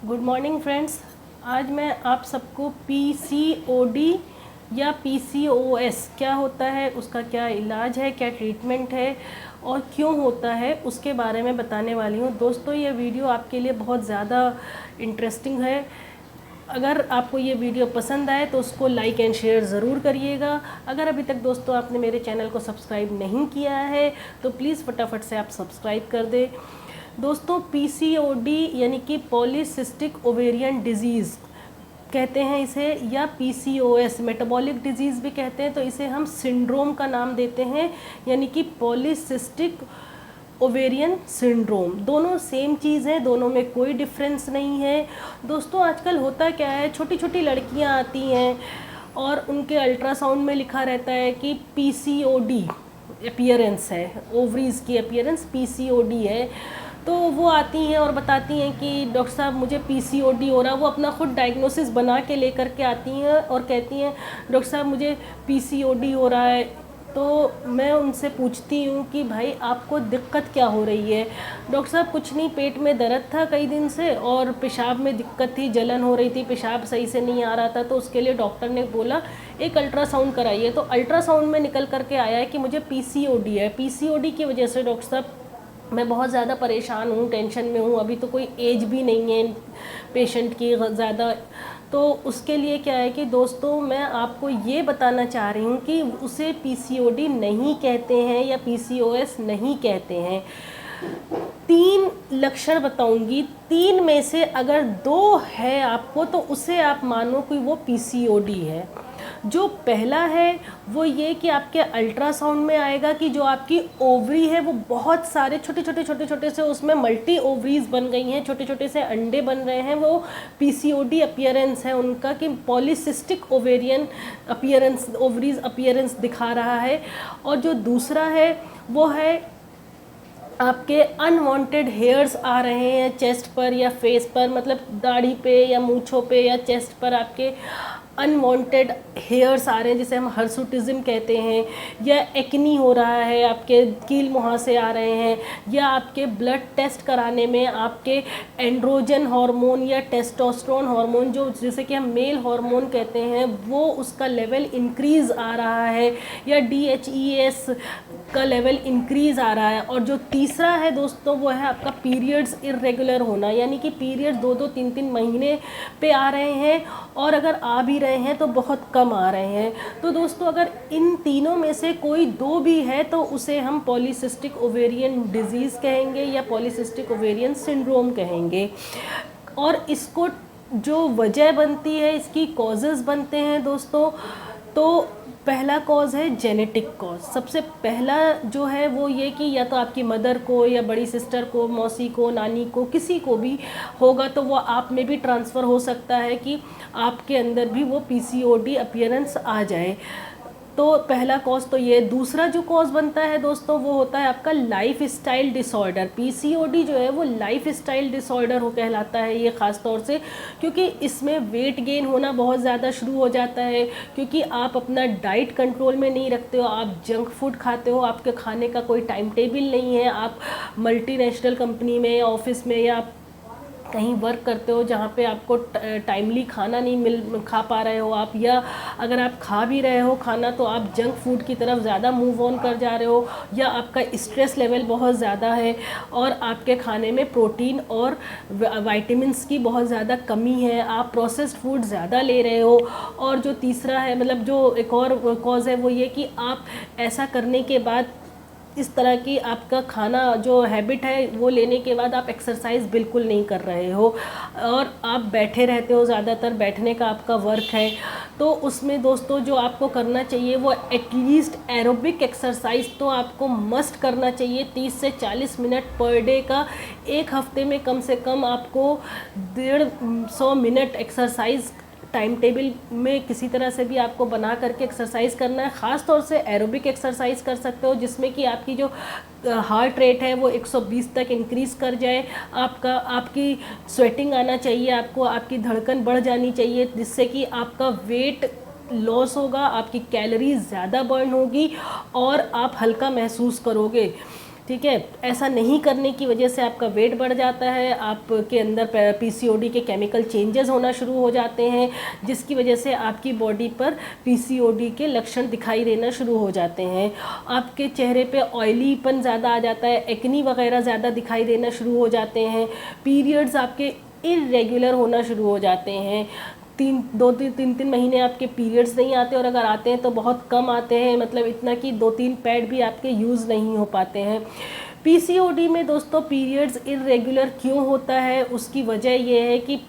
Good morning friends. आज मैं आप सबको पीसीओडी या पीसीओएस क्या होता है, उसका क्या इलाज है, क्या ट्रीटमेंट है और क्यों होता है, उसके बारे में बताने वाली हूँ। दोस्तों, ये वीडियो आपके लिए बहुत ज़्यादा इंटरेस्टिंग है। अगर आपको ये वीडियो पसंद आए तो उसको लाइक एंड शेयर ज़रूर करिएगा। अगर अभी तक दोस्तों आपने मेरे चैनल को सब्सक्राइब नहीं किया है तो प्लीज़ फटाफट से आप सब्सक्राइब कर दें। दोस्तों, पीसीओडी यानी कि पॉलीसिस्टिक ओवेरियन डिजीज़ कहते हैं इसे, या पीसीओएस मेटाबॉलिक डिजीज़ भी कहते हैं। तो इसे हम सिंड्रोम का नाम देते हैं, यानी कि पॉलीसिस्टिक ओवेरियन सिंड्रोम। दोनों सेम चीज़ है, दोनों में कोई डिफरेंस नहीं है। दोस्तों, आजकल होता क्या है, छोटी छोटी लड़कियां आती हैं और उनके अल्ट्रासाउंड में लिखा रहता है कि पीसीओडी अपीयरेंस है, ओवरीज़ की अपीयरेंस पीसीओडी है। तो वो आती हैं और बताती हैं कि डॉक्टर साहब मुझे पीसीओडी हो रहा है। वो अपना खुद डायग्नोसिस बना के लेकर के आती हैं और कहती हैं डॉक्टर साहब मुझे पीसीओडी हो रहा है। तो मैं उनसे पूछती हूँ कि भाई आपको दिक्कत क्या हो रही है। डॉक्टर साहब कुछ नहीं, पेट में दर्द था कई दिन से और पेशाब में दिक्कत थी, जलन हो रही थी, पेशाब सही से नहीं आ रहा था। तो उसके लिए डॉक्टर ने बोला एक अल्ट्रासाउंड कराइए। तो अल्ट्रासाउंड में निकल करके आया है कि मुझे पीसीओडी है। पीसीओडी की वजह से डॉक्टर साहब मैं बहुत ज़्यादा परेशान हूँ, टेंशन में हूँ। अभी तो कोई एज भी नहीं है पेशेंट की ज़्यादा। तो उसके लिए क्या है कि दोस्तों, मैं आपको ये बताना चाह रही हूँ कि उसे पीसीओडी नहीं कहते हैं या पीसीओएस नहीं कहते हैं। 3 लक्षण बताऊंगी, 3 में से अगर 2 है आपको तो उसे आप मानो कि वो पीसीओडी है। जो पहला है वो ये कि आपके अल्ट्रासाउंड में आएगा कि जो आपकी ओवरी है वो बहुत सारे छोटे छोटे से उसमें मल्टी ओवरीज बन गई हैं, छोटे छोटे से अंडे बन रहे हैं। वो पीसीओडी अपीयरेंस है उनका, कि polycystic ovarian appearance, ovaries appearance दिखा रहा है। और जो दूसरा है वो है आपके अनवांटेड हेयर्स आ रहे हैं चेस्ट पर या फेस पर, मतलब दाढ़ी पे या मूंछों पे या चेस्ट पर आपके अनवांटेड हेयर्स आ रहे हैं, जिसे हम हर्सुटिज्म कहते हैं। या एक्नी हो रहा है, आपके कील मुहासे आ रहे हैं, या आपके ब्लड टेस्ट कराने में आपके एंड्रोजन हार्मोन या टेस्टोस्टेरोन हार्मोन, जो जिसे कि हम मेल हार्मोन कहते हैं, वो उसका लेवल इंक्रीज़ आ रहा है, या DHEAS का लेवल इंक्रीज़ आ रहा है। और जो तीसरा है दोस्तों वो है आपका पीरियड्स इरेगुलर होना, यानी कि पीरियड्स 2-2, 3-3 महीने पे आ रहे हैं, और अगर आ भी रहे हैं तो बहुत कम आ रहे हैं। तो दोस्तों, अगर इन तीनों में से कोई 2 भी है तो उसे हम पॉलीसिस्टिक ओवेरियन डिजीज़ कहेंगे या पॉलीसिस्टिक ओवेरियन सिंड्रोम कहेंगे। और इसको जो वजह बनती है, इसकी कॉजेज़ बनते हैं दोस्तों। तो पहला कॉज है जेनेटिक कॉज। सबसे पहला जो है वो ये कि या तो आपकी मदर को या बड़ी सिस्टर को, मौसी को, नानी को, किसी को भी होगा तो वो आप में भी ट्रांसफ़र हो सकता है कि आपके अंदर भी वो पीसीओडी अपीयरेंस आ जाए। तो पहला कॉज तो ये। दूसरा जो कॉज बनता है दोस्तों वो होता है आपका लाइफ स्टाइल डिसऑर्डर। पीसीओडी जो है वो लाइफ स्टाइल डिसऑर्डर हो कहलाता है ये, ख़ास तौर से क्योंकि इसमें वेट गेन होना बहुत ज़्यादा शुरू हो जाता है, क्योंकि आप अपना डाइट कंट्रोल में नहीं रखते हो, आप जंक फूड खाते हो, आपके खाने का कोई टाइम टेबल नहीं है, आप मल्टीनेशनल कंपनी में या ऑफिस में या कहीं वर्क करते हो जहाँ पे आपको टाइमली खाना नहीं खा पा रहे हो आप, या अगर आप खा भी रहे हो खाना तो आप जंक फूड की तरफ ज़्यादा मूव ऑन कर जा रहे हो, या आपका स्ट्रेस लेवल बहुत ज़्यादा है और आपके खाने में प्रोटीन और विटामिन्स की बहुत ज़्यादा कमी है, आप प्रोसेस्ड फूड ज़्यादा ले रहे हो। और जो तीसरा है, मतलब जो एक और कॉज है वो ये कि आप ऐसा करने के बाद, इस तरह की आपका खाना जो हैबिट है वो लेने के बाद आप एक्सरसाइज बिल्कुल नहीं कर रहे हो और आप बैठे रहते हो, ज़्यादातर बैठने का आपका वर्क है। तो उसमें दोस्तों जो आपको करना चाहिए वो एटलीस्ट एरोबिक एक्सरसाइज तो आपको मस्ट करना चाहिए, 30 से 40 मिनट पर डे का। एक हफ्ते में कम से कम आपको 150 मिनट एक्सरसाइज टाइम टेबल में किसी तरह से भी आपको बना करके एक्सरसाइज करना है। ख़ास तौर से एरोबिक एक्सरसाइज कर सकते हो जिसमें कि आपकी जो हार्ट रेट है वो 120 तक इंक्रीज़ कर जाए, आपकी स्वेटिंग आना चाहिए, आपको आपकी धड़कन बढ़ जानी चाहिए, जिससे कि आपका वेट लॉस होगा, आपकी कैलोरीज ज़्यादा बर्न होगी और आप हल्का महसूस करोगे। ठीक है। ऐसा नहीं करने की वजह से आपका वेट बढ़ जाता है, आपके अंदर पीसीओडी के केमिकल चेंजेस होना शुरू हो जाते हैं, जिसकी वजह से आपकी बॉडी पर पीसीओडी के लक्षण दिखाई देना शुरू हो जाते हैं। आपके चेहरे पे ऑयलीपन ज़्यादा आ जाता है, एक्नी वगैरह ज़्यादा दिखाई देना शुरू हो जाते हैं, पीरियड्स आपके इरेगुलर होना शुरू हो जाते हैं, तीन महीने आपके पीरियड्स नहीं आते, और अगर आते हैं तो बहुत कम आते हैं, मतलब इतना कि 2-3 पैड भी आपके यूज़ नहीं हो पाते हैं। पीसीओडी में दोस्तों पीरियड्स इरेगुलर क्यों होता है, उसकी वजह यह है कि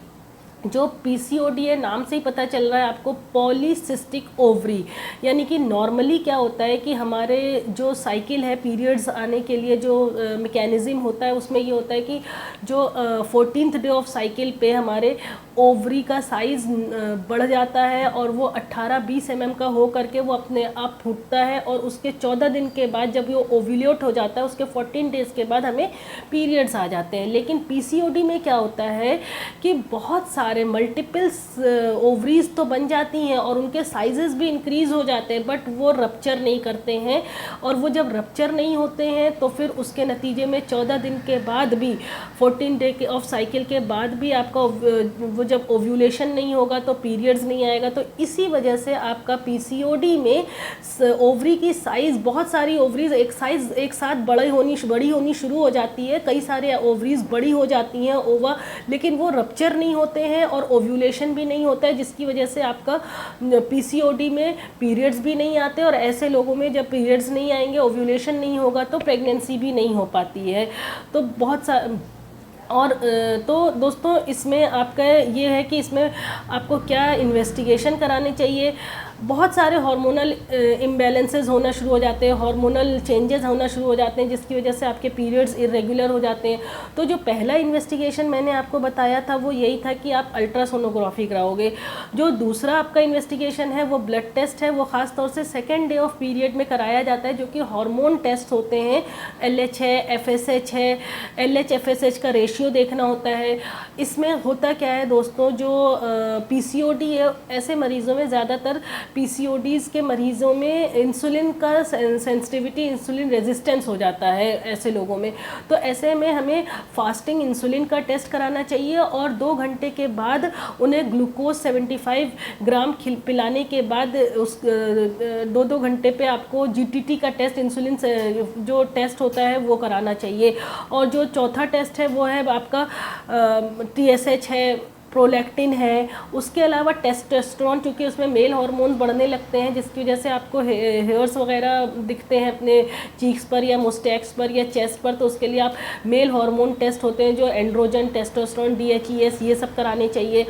जो पीसीओडी है, नाम से ही पता चल रहा है आपको, पॉलीसिस्टिक ओवरी, यानी कि नॉर्मली क्या होता है कि हमारे जो साइकिल है पीरियड्स आने के लिए जो मैकेनिज़्म होता है, उसमें ये होता है कि जो 14th डे ऑफ साइकिल पे हमारे ओवरी का साइज़ बढ़ जाता है और वो 18-20 mm का हो करके वो अपने आप फूटता है, और उसके 14 दिन के बाद जब वो ओव्यूलेट हो जाता है, उसके 14 डेज़ के बाद हमें पीरियड्स आ जाते हैं। लेकिन पीसीओडी में क्या होता है कि बहुत सारे मल्टीपल्स ओवरीज तो बन जाती हैं और उनके साइजेस भी इंक्रीज़ हो जाते हैं, बट वो रप्चर नहीं करते हैं, और वो जब रप्चर नहीं होते हैं तो फिर उसके नतीजे में 14 दिन के बाद भी, 14 डे के ऑफ साइकिल के बाद भी आपका वो जब ओव्यूलेशन नहीं होगा तो पीरियड्स नहीं आएगा। तो इसी वजह से आपका पीसीओडी में ओवरी की साइज़, बहुत सारी ओवरीज एक साथ बड़ी होनी शुरू हो जाती है, कई सारे ओवरीज बड़ी हो जाती हैं ओवा, लेकिन वो रप्चर नहीं होते हैं और ओव्यूलेशन भी नहीं होता है, जिसकी वजह से आपका पीसीओडी में पीरियड्स भी नहीं आते, और ऐसे लोगों में जब पीरियड्स नहीं आएंगे, ओव्यूलेशन नहीं होगा, तो प्रेगनेंसी भी नहीं हो पाती है। तो बहुत सा और तो दोस्तों इसमें आपका ये है कि इसमें आपको क्या इन्वेस्टिगेशन कराने चाहिए। बहुत सारे हार्मोनल इम्बैलेंसेस होना शुरू हो जाते हैं, हार्मोनल चेंजेस होना शुरू हो जाते हैं, जिसकी वजह से आपके पीरियड्स इरेगुलर हो जाते हैं। तो जो पहला इन्वेस्टिगेशन मैंने आपको बताया था वो यही था कि आप अल्ट्रासोनोग्राफी कराओगे। जो दूसरा आपका इन्वेस्टिगेशन है वो ब्लड टेस्ट है, वो ख़ास तौर से सेकेंड डे ऑफ पीरियड में कराया जाता है, जो कि हार्मोन टेस्ट होते हैं। LH है, FSH है, LH FSH का रेशियो देखना होता है। इसमें होता क्या है दोस्तों, जो PCOD है, ऐसे मरीज़ों में ज़्यादातर पीसीओडीज़ के मरीज़ों में इंसुलिन का सेंसिटिविटी, इंसुलिन रेजिस्टेंस हो जाता है ऐसे लोगों में। तो ऐसे में हमें फास्टिंग इंसुलिन का टेस्ट कराना चाहिए, और 2 घंटे के बाद उन्हें ग्लूकोज 75 ग्राम पिलाने के बाद उस 2-2 घंटे पे आपको GTT का टेस्ट, इंसुलिन जो टेस्ट होता है वो कराना चाहिए। और जो चौथा टेस्ट है वो है आपका TSH है, प्रोलैक्टिन है, उसके अलावा टेस्टोस्टेरोन, क्योंकि उसमें मेल हार्मोन बढ़ने लगते हैं, जिसकी वजह से आपको हेयर्स वगैरह दिखते हैं अपने चीक्स पर या मुस्टैक्स पर या चेस्ट पर, तो उसके लिए आप मेल हार्मोन टेस्ट होते हैं जो एंड्रोजन, टेस्टोस्टेरोन, DHEAS, ये सब कराने चाहिए।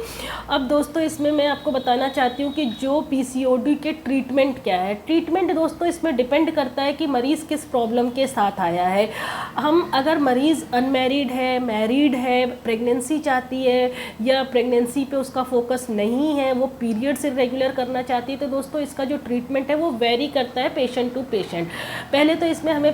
अब दोस्तों इसमें मैं आपको बताना चाहती हूँ कि जो PCOD के ट्रीटमेंट क्या है। ट्रीटमेंट दोस्तों इसमें डिपेंड करता है कि मरीज़ किस प्रॉब्लम के साथ आया है। हम अगर मरीज़ अनमैरिड है, मैरिड है, प्रेगनेंसी चाहती है, या प्रेगनेंसी पे उसका फोकस नहीं है, वो पीरियड्स इरेगुलर करना चाहती है, तो दोस्तों इसका जो ट्रीटमेंट है वो वेरी करता है पेशेंट टू पेशेंट। पहले तो इसमें हमें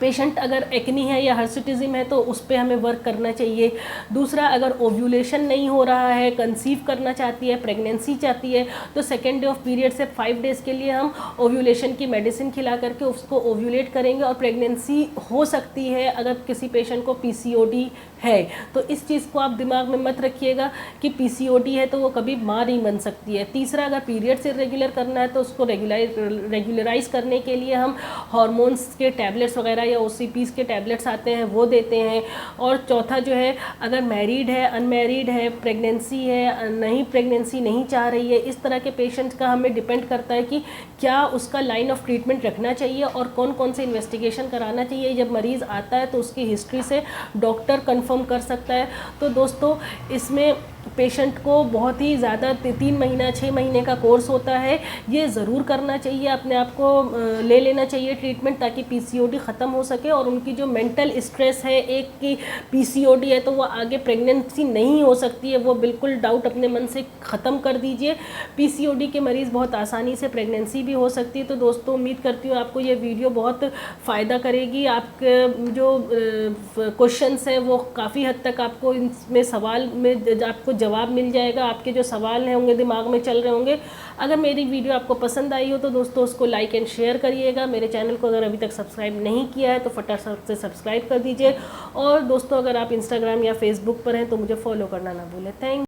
पेशेंट अगर एक्नी है या हर्सिटिज्म है तो उस पर हमें वर्क करना चाहिए। दूसरा, अगर ओव्यूलेशन नहीं हो रहा है, कंसीव करना चाहती है, प्रेगनेंसी चाहती है, तो सेकेंड डे ऑफ पीरियड से 5 डेज़ के लिए हम ओव्यूलेशन की मेडिसिन खिला करके उसको ओव्यूलेट करेंगे, और प्रेगनेंसी हो सकती है अगर किसी पेशेंट को PCOD है। तो इस चीज़ को आप दिमाग में मत रखिएगा कि PCOD है तो वो कभी माँ नहीं बन सकती है। तीसरा, अगर पीरियड से रेगुलर करना है तो उसको रेगुलराइज करने के लिए हम हार्मोन्स के टैबलेट्स वगैरह या OCPs के टैबलेट्स आते हैं वो देते हैं। और चौथा जो है, अगर मैरिड है, अनमैरिड है, प्रेगनेंसी है, प्रेगनेंसी नहीं चाह रही है, इस तरह के पेशेंट का हमें डिपेंड करता है कि क्या उसका लाइन ऑफ ट्रीटमेंट रखना चाहिए और कौन कौन से इन्वेस्टिगेशन कराना चाहिए। जब मरीज़ आता है तो उसकी हिस्ट्री से डॉक्टर कंफर्म कर सकता है। तो दोस्तों इसमें पेशेंट को बहुत ही ज़्यादा 3 महीना 6 महीने का कोर्स होता है, ये ज़रूर करना चाहिए, अपने आप को ले लेना चाहिए ट्रीटमेंट, ताकि PCOD ख़त्म हो सके। और उनकी जो मेंटल स्ट्रेस है, एक की PCOD है तो वो आगे प्रेगनेंसी नहीं हो सकती है, वो बिल्कुल डाउट अपने मन से ख़त्म कर दीजिए। PCOD के मरीज़ बहुत आसानी से प्रेगनेंसी भी हो सकती है। तो दोस्तों उम्मीद करती हूँ आपको ये वीडियो बहुत फ़ायदा करेगी। आपके जो क्वेश्चंस हैं वो काफ़ी हद तक आपको इसमें सवाल में आपको जवाब मिल जाएगा। आपके जो सवाल हैं होंगे दिमाग में चल रहे होंगे। अगर मेरी वीडियो आपको पसंद आई हो तो दोस्तों उसको लाइक एंड शेयर करिएगा। मेरे चैनल को अगर अभी तक सब्सक्राइब नहीं किया है तो फटाफट से सब्सक्राइब कर दीजिए। और दोस्तों अगर आप इंस्टाग्राम या फेसबुक पर हैं तो मुझे फॉलो करना ना भूलें। थैंक